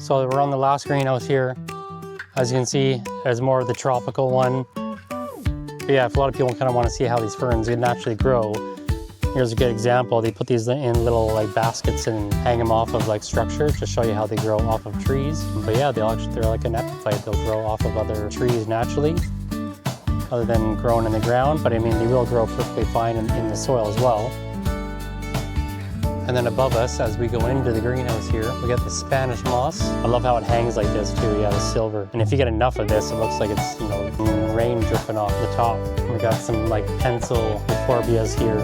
So we're on the last greenhouse here. As you can see, there's more of the tropical one. But yeah, if a lot of people kind of want to see how these ferns naturally grow, here's a good example. They put these in little like baskets and hang them off of like structures to show you how they grow off of trees. But yeah, they're like an epiphyte. They'll grow off of other trees naturally, other than growing in the ground. But I mean, they will grow perfectly fine in the soil as well. And then above us, as we go into the greenhouse here, we got the Spanish moss. I love how it hangs like this too, yeah, the silver. And if you get enough of this, it looks like it's, you know, rain dripping off the top. And we got some like pencil euphorbias here.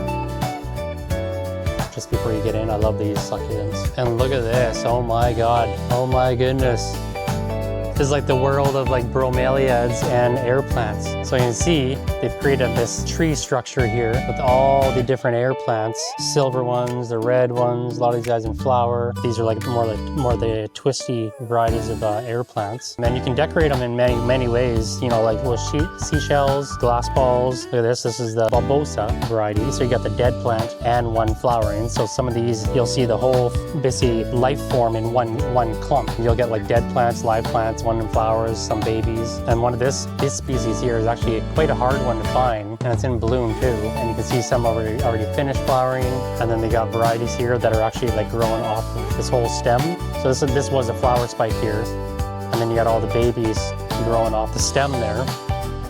Just before you get in, I love these succulents. And look at this, oh my God, oh my goodness. This is like the world of like bromeliads and air plants. So you can see they've created this tree structure here with all the different air plants, silver ones, the red ones, a lot of these guys in flower. These are like more the twisty varieties of air plants. And then you can decorate them in many ways, you know, like little seashells, glass balls. Look at this, this is the bulbosa variety. So you got the dead plant and one flowering. So some of these, you'll see the whole busy life form in one clump. You'll get like dead plants, live plants, one in flowers, some babies. And one of this species here is actually quite a hard one to find, and it's in bloom too. And you can see some already finished flowering, and then they got varieties here that are actually like growing off of this whole stem. So this was a flower spike here, and then you got all the babies growing off the stem there.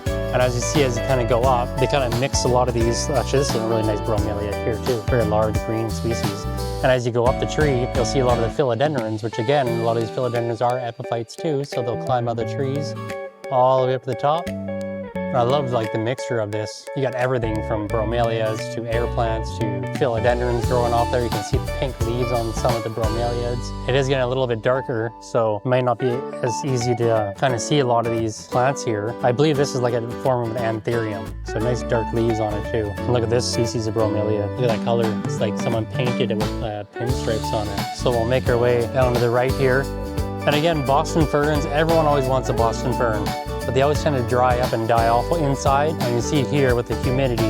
And as you see, as you kind of go up, they kind of mix a lot of these. Actually, this is a really nice bromeliad here too, very large green species. And as you go up the tree, you'll see a lot of the philodendrons, which again, a lot of these philodendrons are epiphytes too, so they'll climb other trees all the way up to the top. And I love like the mixture of this. You got everything from bromeliads to air plants to philodendrons growing off there. You can see the pink leaves on some of the bromeliads. It is getting a little bit darker, so it might not be as easy to kind of see a lot of these plants here. I believe this is like a form of an anthurium, so nice dark leaves on it too. And look at this species of bromelia. Look at that color. It's like someone painted it with pinstripes on it. So we'll make our way down to the right here. And again, Boston ferns, everyone always wants a Boston fern, but they always tend to dry up and die off inside. And you see here with the humidity,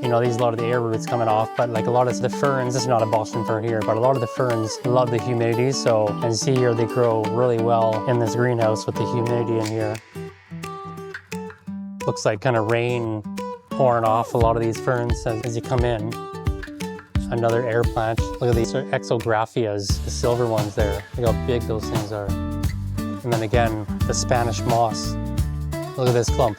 you know, a lot of the air roots coming off, but like a lot of the ferns, this is not a Boston fern here, but a lot of the ferns love the humidity. So, and you see here, they grow really well in this greenhouse with the humidity in here. Looks like kind of rain pouring off a lot of these ferns as you come in. Another air plant. Look at these exographias, the silver ones there. Look how big those things are. And then again, the Spanish moss. Look at this clump.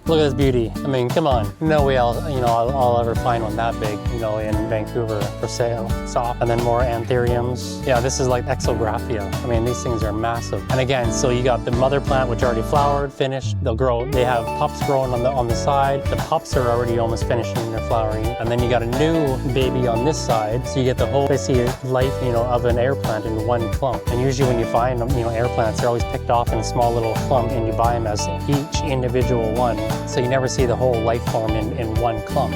Look at this beauty. I mean, come on. No way I'll ever find one that big, you know, in Vancouver for sale. Soft. And then more anthuriums. Yeah, this is like exographia. I mean, these things are massive. And again, so you got the mother plant, which already flowered, finished. They'll grow. They have pups growing on the side. The pups are already almost finishing their flowering. And then you got a new baby on this side. So you get the whole basically life, you know, of an air plant in one clump. And usually when you find them, you know, air plants, they're always picked off in a small little clump, and you buy them as each individual one. So you never see the whole life form in one clump.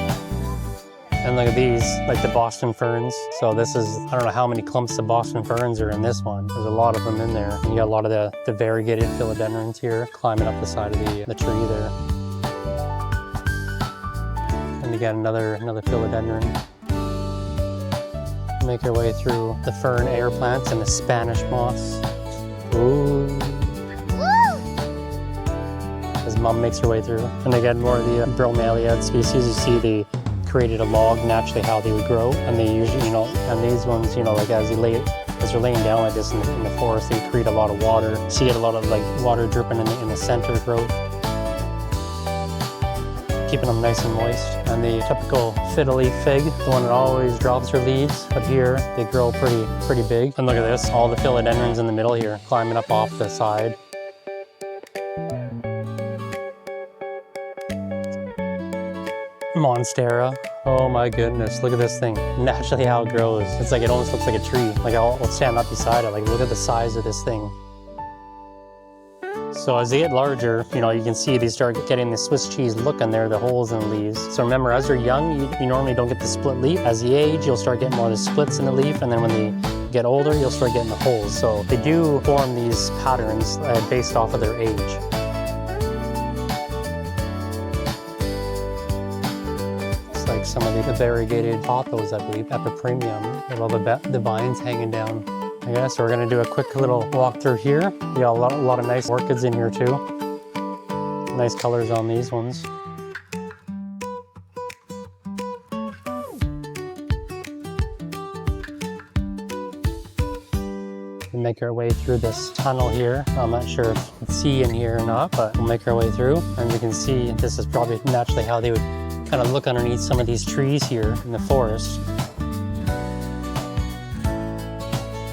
And look at these, like the Boston ferns. So this is, I don't know how many clumps of Boston ferns are in this one. There's a lot of them in there. And you got a lot of the variegated philodendrons here climbing up the side of the tree there. And you got another philodendron. Make our way through the fern air plants and the Spanish moss. Ooh. As Mom makes her way through. And again, more of the bromeliad species. You see they created a log naturally how they would grow. And they usually, you know, and these ones, you know, like as they're laying down like this in the forest, they create a lot of water. So you get a lot of like water dripping in the center growth, keeping them nice and moist. And the typical fiddle leaf fig, the one that always drops her leaves, but here they grow pretty big. And look at this, all the philodendrons in the middle here, climbing up off the side. Monstera. Oh my goodness, look at this thing. Naturally how it grows. It's like, it almost looks like a tree. Like I'll stand up beside it, like look at the size of this thing. So as they get larger, you know, you can see they start getting the Swiss cheese look on there, the holes in the leaves. So remember, as they're young, you normally don't get the split leaf. As they age, you'll start getting more of the splits in the leaf, and then when they get older, you'll start getting the holes. So they do form these patterns based off of their age. Like some of the variegated pothos, I believe, epipremium, with all the vines hanging down. Yeah, so we're gonna do a quick little walk through here. We got a lot of nice orchids in here too. Nice colors on these ones. We make our way through this tunnel here. I'm not sure if you can see in here or not, but we'll make our way through. And you can see this is probably naturally how they would kind of look underneath some of these trees here in the forest.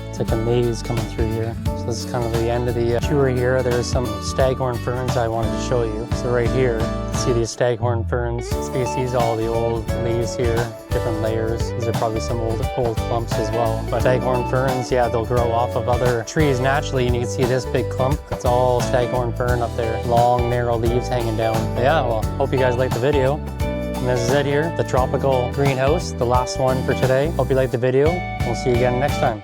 It's like a maze coming through here. So this is kind of the end of the tour here. There's some staghorn ferns I wanted to show you. So right here, you can see these staghorn ferns. Species, all the old leaves here, different layers. These are probably some old clumps as well. But staghorn ferns, yeah, they'll grow off of other trees naturally, and you can see this big clump. It's all staghorn fern up there. Long, narrow leaves hanging down. But yeah, well, hope you guys liked the video. And this is it here, the tropical greenhouse, the last one for today. Hope you liked the video. We'll see you again next time.